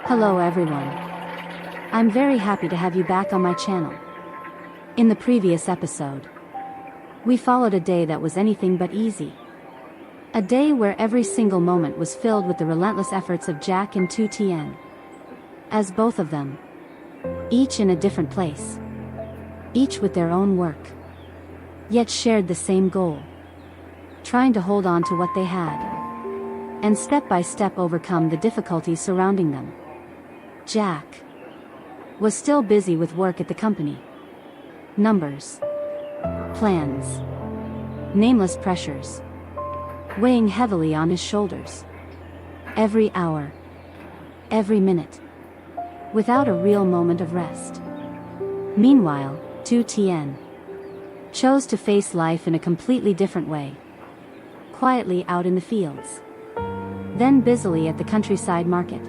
Hello everyone. I'm very happy to have you back on my channel. In the previous episode, we followed a day that was anything but easy. A day where every single moment was filled with the relentless efforts of Jack and Tu Tien. As both of them, each in a different place, each with their own work, yet shared the same goal, trying to hold on to what they had, and step by step overcome the difficulties surrounding them. Jack was still busy with work at the company. Numbers, plans, nameless pressures, weighing heavily on his shoulders. Every hour, every minute, without a real moment of rest. Meanwhile, Tu Tien chose to face life in a completely different way. Quietly out in the fields, then busily at the countryside market.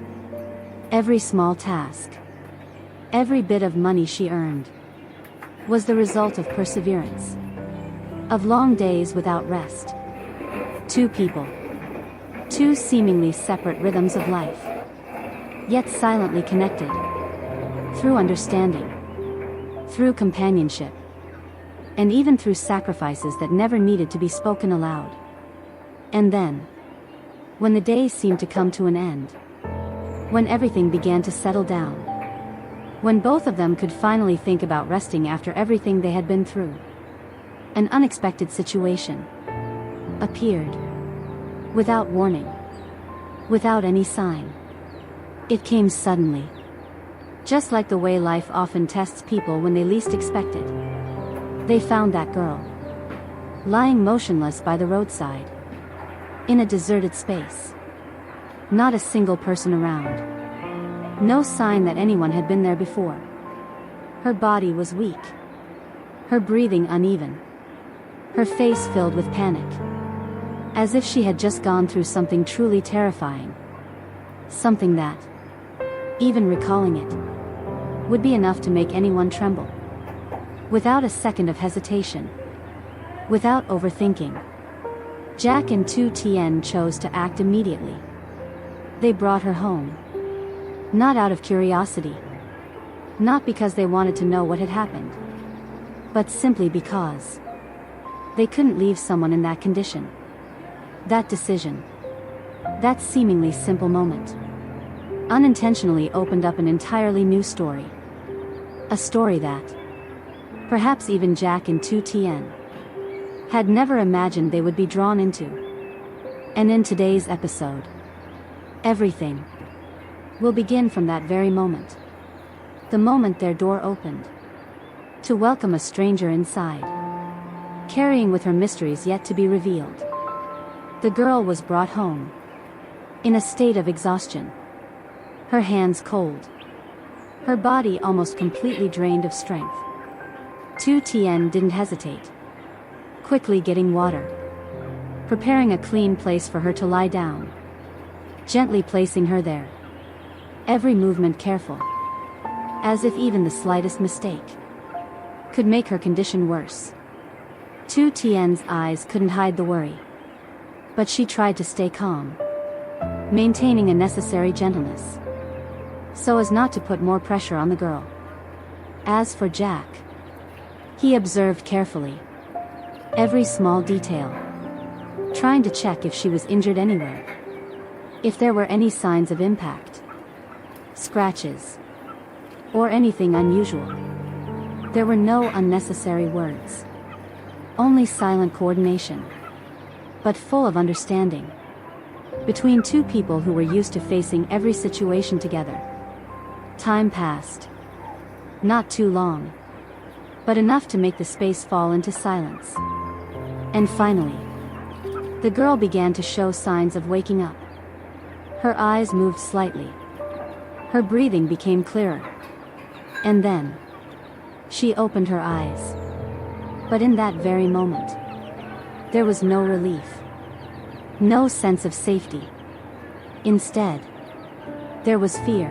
Every small task, every bit of money she earned, was the result of perseverance, of long days without rest. Two people, two seemingly separate rhythms of life, yet silently connected, through understanding, through companionship, and even through sacrifices that never needed to be spoken aloud. And then, when the days seemed to come to an end, when everything began to settle down, when both of them could finally think about resting after everything they had been through, an unexpected situation appeared. Without warning, without any sign. It came suddenly, just like the way life often tests people when they least expect it. They found that girl, lying motionless by the roadside, in a deserted space. Not a single person around. No sign that anyone had been there before. Her body was weak, her breathing uneven, her face filled with panic, as if she had just gone through something truly terrifying. Something that, even recalling it, would be enough to make anyone tremble. Without a second of hesitation, without overthinking, Jack and Tu Tien chose to act immediately. They brought her home. Not out of curiosity. Not because they wanted to know what had happened. But simply because they couldn't leave someone in that condition. That decision, that seemingly simple moment, unintentionally opened up an entirely new story. A story that, perhaps even Jack and Tu Tien, had never imagined they would be drawn into. And in today's episode, everything will begin from that very moment. The moment their door opened to welcome a stranger inside, carrying with her mysteries yet to be revealed. The girl was brought home in a state of exhaustion, her hands cold, her body almost completely drained of strength. Tu Tien didn't hesitate, quickly getting water, preparing a clean place for her to lie down, gently placing her there, every movement careful, as if even the slightest mistake could make her condition worse. Tu Tien's eyes couldn't hide the worry, but she tried to stay calm, maintaining a necessary gentleness, so as not to put more pressure on the girl. As for Jack, he observed carefully every small detail, trying to check if she was injured anywhere, if there were any signs of impact, scratches, or anything unusual. There were no unnecessary words, only silent coordination, but full of understanding, between two people who were used to facing every situation together. Time passed. Not too long, but enough to make the space fall into silence. And finally, the girl began to show signs of waking up. Her eyes moved slightly. Her breathing became clearer. And then, she opened her eyes. But in that very moment, there was no relief, no sense of safety. Instead, there was fear.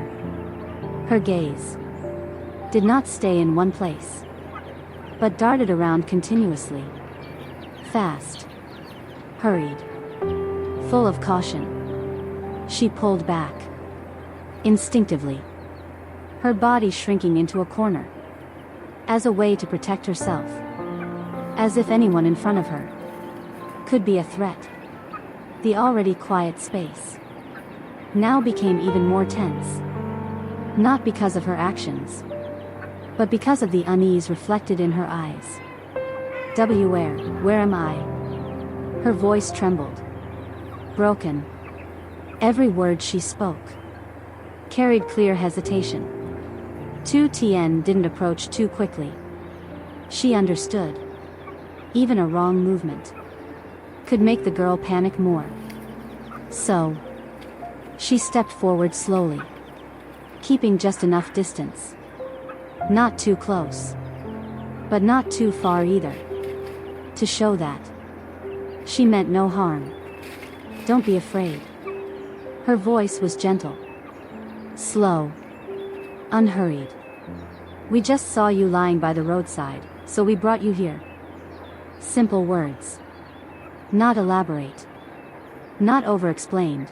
Her gaze did not stay in one place, but darted around continuously. Fast, hurried, full of caution. She pulled back, Instinctively, her body shrinking into a corner, as a way to protect herself, as if anyone in front of her could be a threat. The already quiet space now became even more tense, not because of her actions, but because of the unease reflected in her eyes. Where am I? Her voice trembled, broken. Every word she spoke carried clear hesitation. Tu Tien didn't approach too quickly. She understood. Even a wrong movement could make the girl panic more. So, she stepped forward slowly, keeping just enough distance. Not too close, but not too far either, to show that she meant no harm. Don't be afraid. Her voice was gentle, slow, unhurried. We just saw you lying by the roadside, so we brought you here. Simple words. Not elaborate. Not over-explained.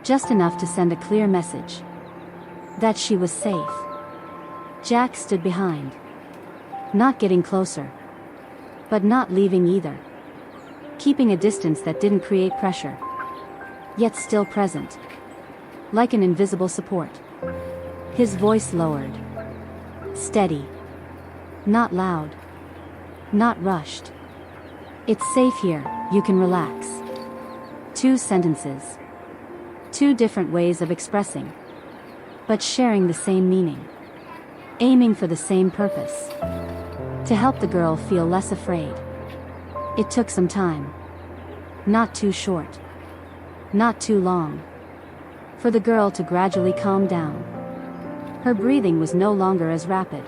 Just enough to send a clear message that she was safe. Jack stood behind, not getting closer, but not leaving either, keeping a distance that didn't create pressure, yet still present, like an invisible support. His voice lowered, steady, not loud, not rushed. It's safe here, you can relax. 2 sentences. 2 different ways of expressing, but sharing the same meaning, aiming for the same purpose, to help the girl feel less afraid. It took some time. Not too short, not too long, for the girl to gradually calm down. Her breathing was no longer as rapid.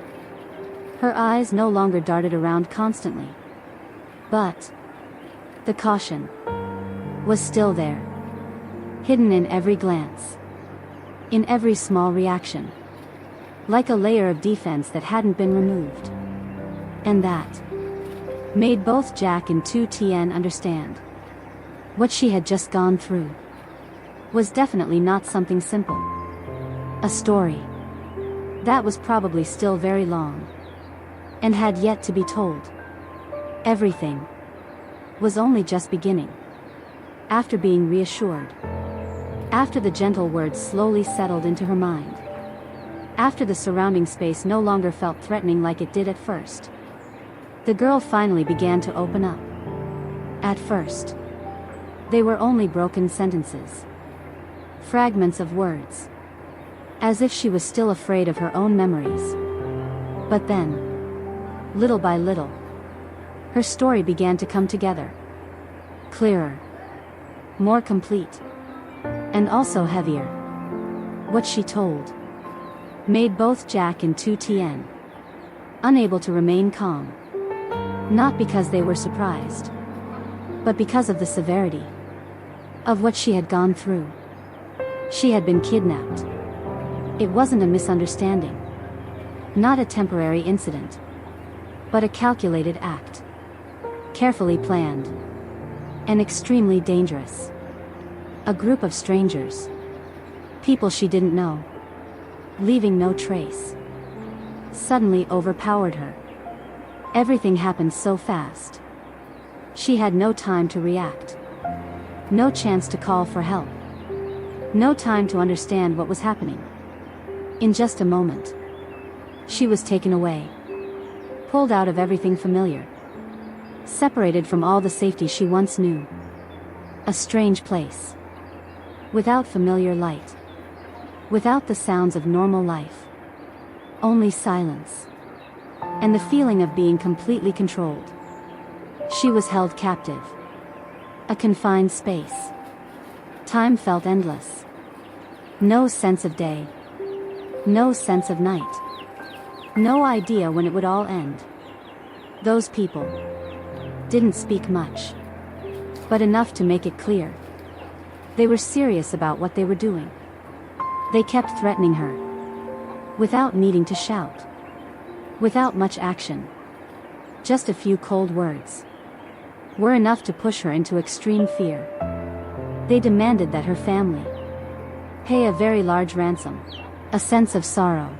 Her eyes no longer darted around constantly. But the caution was still there, hidden in every glance, in every small reaction, like a layer of defense that hadn't been removed. And that made both Jack and Tu Tien understand what she had just gone through was definitely not something simple. A story that was probably still very long and had yet to be told. Everything was only just beginning. After being reassured, after the gentle words slowly settled into her mind, after the surrounding space no longer felt threatening like it did at first, the girl finally began to open up. At first, they were only broken sentences, fragments of words, as if she was still afraid of her own memories. But then, little by little, her story began to come together. Clearer, more complete, and also heavier. What she told made both Jack and Tu Tien unable to remain calm. Not because they were surprised, but because of the severity of what she had gone through. She had been kidnapped. It wasn't a misunderstanding, not a temporary incident, but a calculated act, carefully planned, and extremely dangerous. A group of strangers, people she didn't know, leaving no trace, suddenly overpowered her. Everything happened so fast. She had no time to react, no chance to call for help, no time to understand what was happening. In just a moment, she was taken away, pulled out of everything familiar, separated from all the safety she once knew. A strange place, without familiar light, without the sounds of normal life, only silence, and the feeling of being completely controlled. She was held captive. A confined space. Time felt endless. No sense of day. No sense of night. No idea when it would all end. Those people didn't speak much, but enough to make it clear. They were serious about what they were doing. They kept threatening her, without needing to shout, without much action. Just a few cold words were enough to push her into extreme fear. They demanded that her family Pay a very large ransom. A sense of sorrow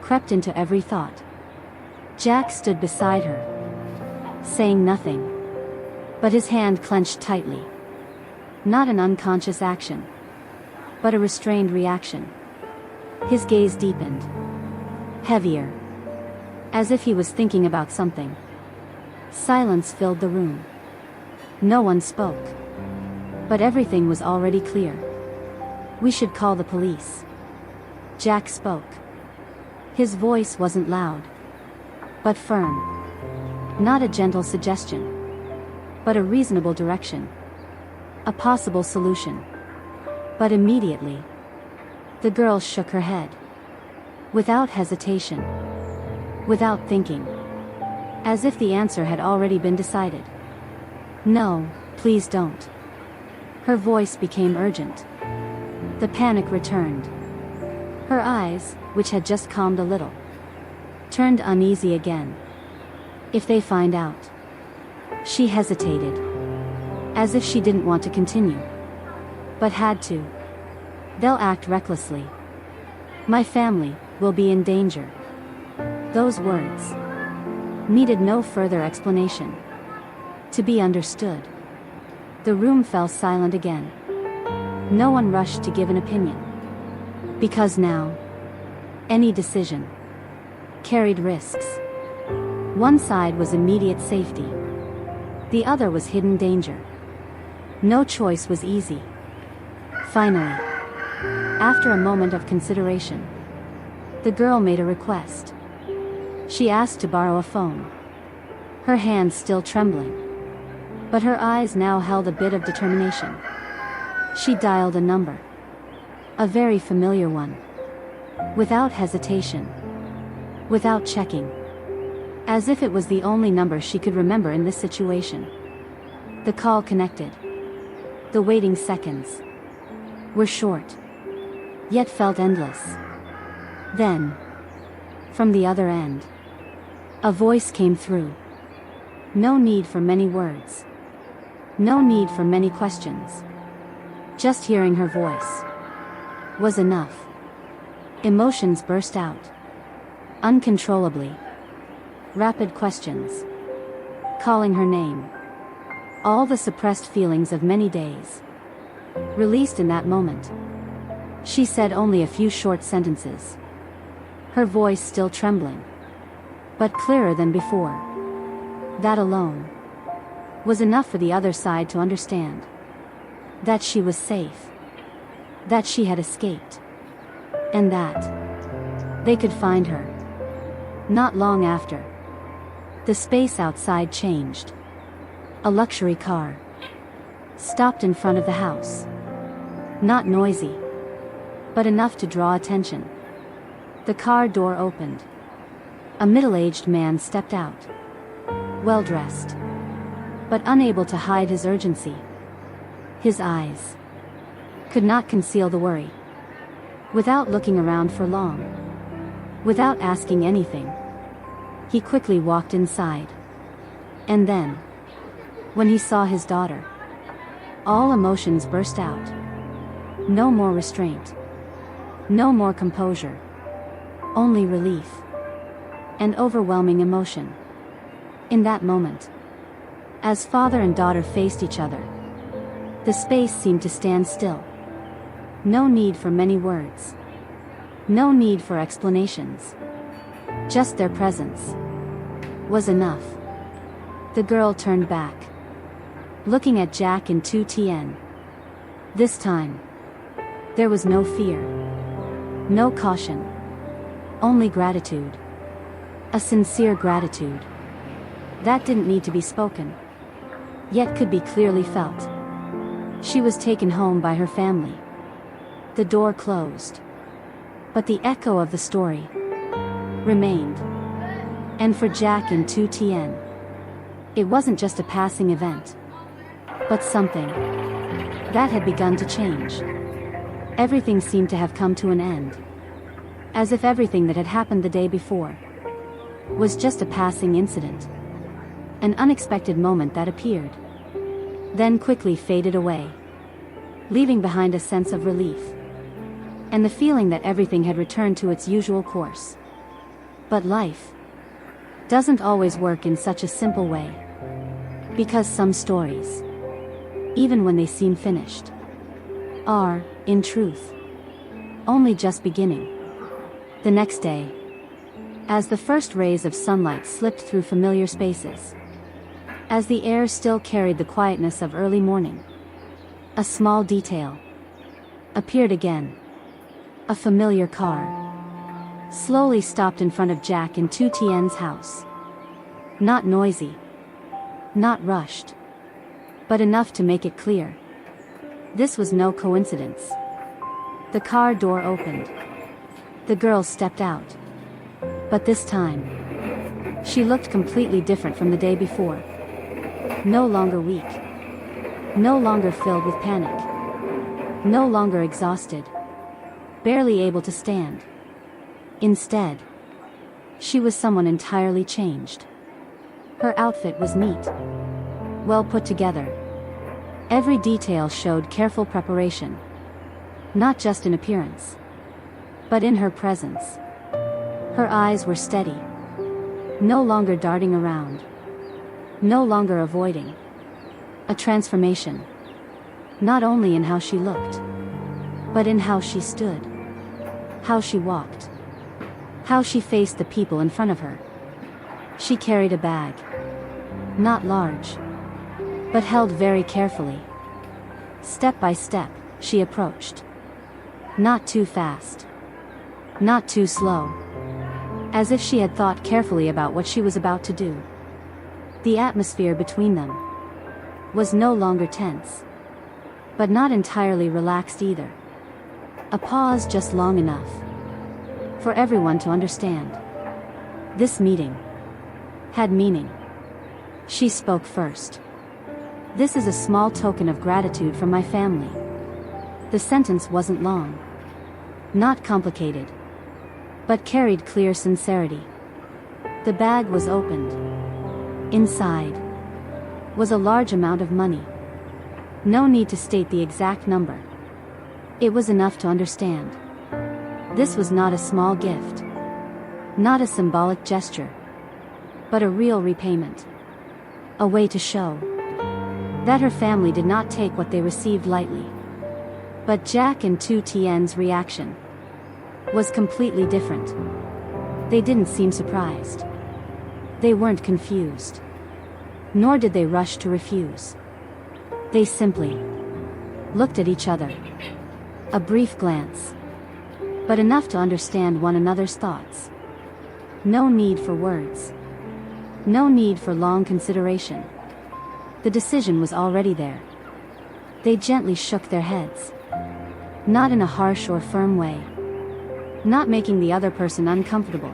crept into every thought. Jack stood beside her, saying nothing, but his hand clenched tightly. Not an unconscious action, but a restrained reaction. His gaze deepened, heavier, as if he was thinking about something. Silence filled the room. No one spoke, but everything was already clear. We should call the police. Jack spoke. His voice wasn't loud, but firm. Not a gentle suggestion, but a reasonable direction. A possible solution. But immediately, the girl shook her head. Without hesitation. Without thinking. As if the answer had already been decided. No, please don't. Her voice became urgent. The panic returned. Her eyes, which had just calmed a little, turned uneasy again. If they find out. She hesitated. As if she didn't want to continue. But had to. They'll act recklessly. My family will be in danger. Those words needed no further explanation. To be understood. The room fell silent again. No one rushed to give an opinion. Because now, any decision carried risks. One side was immediate safety. The other was hidden danger. No choice was easy. Finally, after a moment of consideration, the girl made a request. She asked to borrow a phone. Her hands still trembling, but her eyes now held a bit of determination. She dialed a number. A very familiar one. Without hesitation. Without checking. As if it was the only number she could remember in this situation. The call connected. The waiting seconds were short, yet felt endless. Then, from the other end, a voice came through. No need for many words. No need for many questions. Just hearing her voice was enough. Emotions burst out. Uncontrollably. Rapid questions. Calling her name. All the suppressed feelings of many days. Released in that moment. She said only a few short sentences. Her voice still trembling. But clearer than before. That alone was enough for the other side to understand. That she was safe. That she had escaped. And that they could find her. Not long after. The space outside changed. A luxury car stopped in front of the house. Not noisy, but enough to draw attention. The car door opened. A middle-aged man stepped out. Well-dressed, but unable to hide his urgency. His eyes could not conceal the worry. Without looking around for long, without asking anything, he quickly walked inside. And then, when he saw his daughter, all emotions burst out. No more restraint. No more composure. Only relief. And overwhelming emotion. In that moment, as father and daughter faced each other, the space seemed to stand still. No need for many words. No need for explanations. Just their presence was enough. The girl turned back, looking at Jack and Tu Tien. This time, there was no fear. No caution. Only gratitude. A sincere gratitude. That didn't need to be spoken, yet could be clearly felt. She was taken home by her family. The door closed. But the echo of the story remained. And for Jack and Tu Tien, it wasn't just a passing event, but something that had begun to change. Everything seemed to have come to an end. As if everything that had happened the day before was just a passing incident. An unexpected moment that appeared, then quickly faded away, leaving behind a sense of relief. and the feeling that everything had returned to its usual course. But life doesn't always work in such a simple way. Because some stories, even when they seem finished, are, in truth, only just beginning. The next day, as the first rays of sunlight slipped through familiar spaces, as the air still carried the quietness of early morning, a small detail appeared again. A familiar car slowly stopped in front of Jack and Tu Tien's house. Not noisy, not rushed, but enough to make it clear. This was no coincidence. The car door opened. The girl stepped out. But this time, she looked completely different from the day before. No longer weak. No longer filled with panic. No longer exhausted. Barely able to stand. Instead, she was someone entirely changed. Her outfit was neat, well put together. Every detail showed careful preparation. Not just in appearance, but in her presence. Her eyes were steady, no longer darting around, no longer avoiding. A transformation, not only in how she looked, but in how she stood, how she walked, how she faced the people in front of her. She carried a bag, not large, but held very carefully. Step by step, she approached. Not too fast, not too slow, as if she had thought carefully about what she was about to do. The atmosphere between them was no longer tense, but not entirely relaxed either. A pause just long enough for everyone to understand. This meeting had meaning. She spoke first. "This is a small token of gratitude from my family." The sentence wasn't long, not complicated, but carried clear sincerity. The bag was opened. Inside was a large amount of money. No need to state the exact number. It was enough to understand. This was not a small gift, not a symbolic gesture, but a real repayment. A way to show that her family did not take what they received lightly. But Jack and Tu Tien's reaction was completely different. They didn't seem surprised. They weren't confused. Nor did they rush to refuse. They simply looked at each other. A brief glance, but enough to understand one another's thoughts. No need for words. No need for long consideration. The decision was already there. They gently shook their heads. Not in a harsh or firm way. Not making the other person uncomfortable.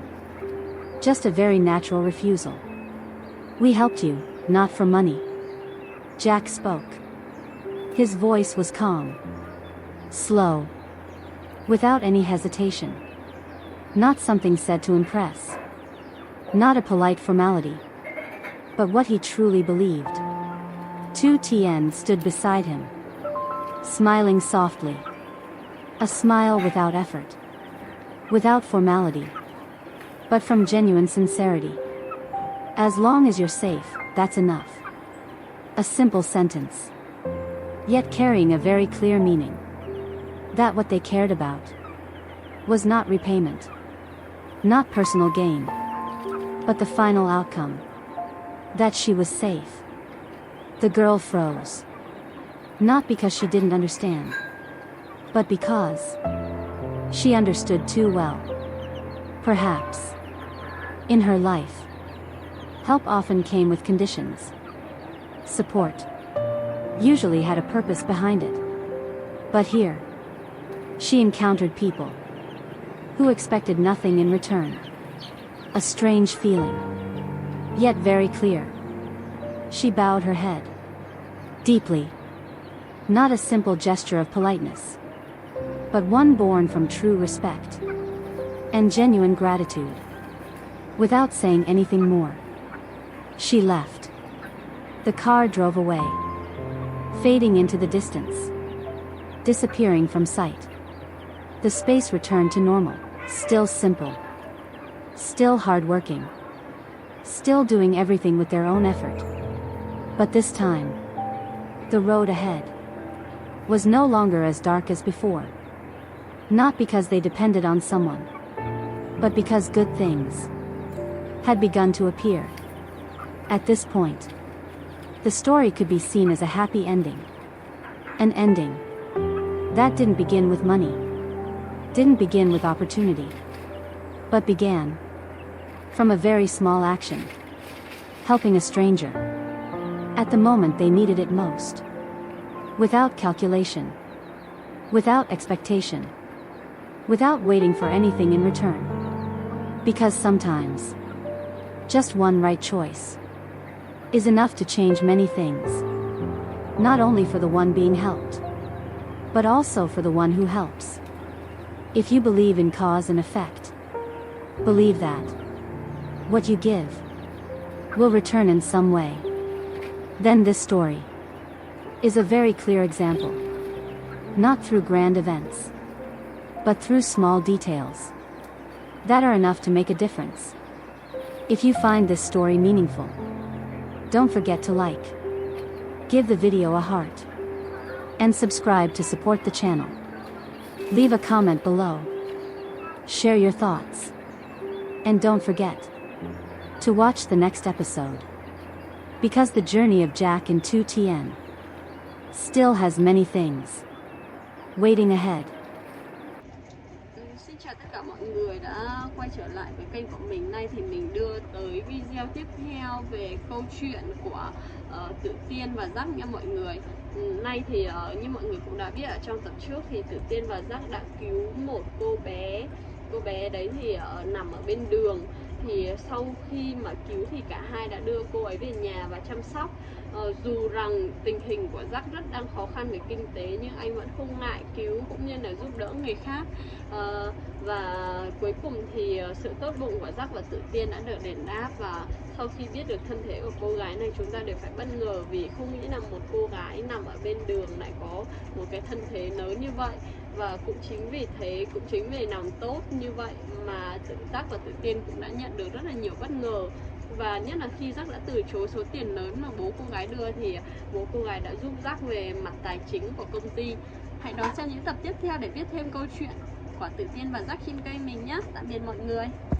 Just a very natural refusal. "We helped you, not for money." Jack spoke. His voice was calm, slow, without any hesitation. Not something said to impress. Not a polite formality, but what he truly believed. Tu Tien stood beside him, smiling softly. A smile without effort, without formality, but from genuine sincerity. "As long as you're safe, that's enough." A simple sentence, yet carrying a very clear meaning. That what they cared about was not repayment, not personal gain, but the final outcome. That she was safe. The girl froze. Not because she didn't understand, but because she understood too well. Perhaps in her life, help often came with conditions. Support usually had a purpose behind it. But here, she encountered people who expected nothing in return. A strange feeling, yet very clear. She bowed her head deeply. Not a simple gesture of politeness, but one born from true respect and genuine gratitude. Without saying anything more, she left. The car drove away, fading into the distance, disappearing from sight. The space returned to normal, still simple, still hardworking, still doing everything with their own effort. But this time, the road ahead was no longer as dark as before. Not because they depended on someone, but because good things had begun to appear. At this point, the story could be seen as a happy ending. An ending that didn't begin with money, didn't begin with opportunity, but began from a very small action. Helping a stranger at the moment they needed it most. Without calculation, without expectation, without waiting for anything in return. Because sometimes, just one right choice is enough to change many things. Not only for the one being helped, but also for the one who helps. If you believe in cause and effect, believe that what you give will return in some way, then this story is a very clear example. Not through grand events, but through small details that are enough to make a difference. If you find this story meaningful, don't forget to like, give the video a heart, and subscribe to support the channel. Leave a comment below, share your thoughts, and don't forget to watch the next episode, because the journey of Jack and Tu Tien still has many things waiting ahead. Xin chào tất cả mọi người đã quay trở lại với kênh của mình. Nay thì mình đưa tới video tiếp theo về câu chuyện của Tử Tiên và Jack nha mọi người. Nay thì như mọi người cũng đã biết ở trong tập trước thì Tử Tiên và Jack đã cứu một cô bé. Cô bé đấy thì nằm ở bên đường. Thì sau khi mà cứu thì cả hai đã đưa cô ấy về nhà và chăm sóc. Dù rằng tình hình của Jack rất đang khó khăn về kinh tế, nhưng anh vẫn không ngại cứu cũng như là giúp đỡ người khác. Và cuối cùng thì sự tốt bụng của Jack và Tử Tiên đã được đền đáp. Và sau khi biết được thân thể của cô gái này, chúng ta đều phải bất ngờ vì không nghĩ là một cô gái nằm ở bên đường lại có một cái thân thế lớn như vậy. Và cũng chính vì thế, cũng chính vì lòng tốt như vậy mà Jack và Tử Tiên cũng đã nhận được rất là nhiều bất ngờ. Và nhất là khi Jack đã từ chối số tiền lớn mà bố cô gái đưa thì bố cô gái đã giúp Jack về mặt tài chính của công ty. Hãy đón xem những tập tiếp theo để biết thêm câu chuyện của Tử Tiên và Jack trên kênh mình nhé. Tạm biệt mọi người.